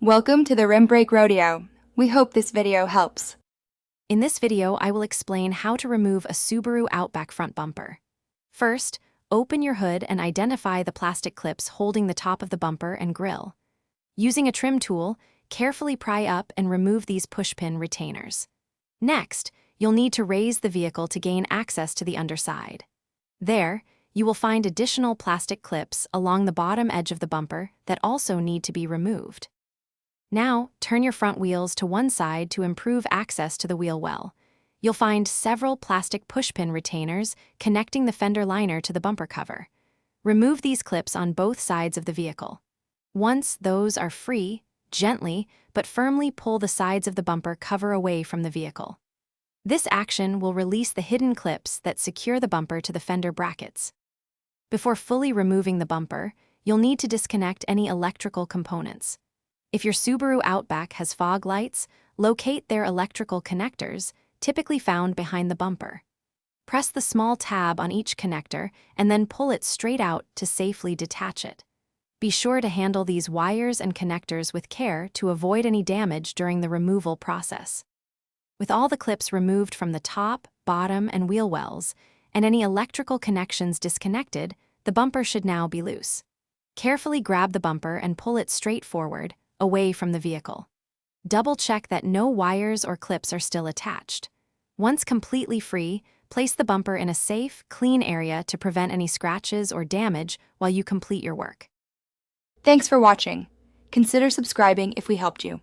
Welcome to the Rim Brake Rodeo. We hope this video helps. In this video, I will explain how to remove a Subaru Outback front bumper. First, open your hood and identify the plastic clips holding the top of the bumper and grille. Using a trim tool, carefully pry up and remove these pushpin retainers. Next, you'll need to raise the vehicle to gain access to the underside. There, you will find additional plastic clips along the bottom edge of the bumper that also need to be removed. Now, turn your front wheels to one side to improve access to the wheel well. You'll find several plastic pushpin retainers connecting the fender liner to the bumper cover. Remove these clips on both sides of the vehicle. Once those are free, gently but firmly pull the sides of the bumper cover away from the vehicle. This action will release the hidden clips that secure the bumper to the fender brackets. Before fully removing the bumper, you'll need to disconnect any electrical components. If your Subaru Outback has fog lights, locate their electrical connectors, typically found behind the bumper. Press the small tab on each connector and then pull it straight out to safely detach it. Be sure to handle these wires and connectors with care to avoid any damage during the removal process. With all the clips removed from the top, bottom, and wheel wells, and any electrical connections disconnected, the bumper should now be loose. Carefully grab the bumper and pull it straight forward, away from the vehicle. Double-check that no wires or clips are still attached. Once completely free, place the bumper in a safe, clean area to prevent any scratches or damage while you complete your work. Thanks for watching. Consider subscribing if we helped you.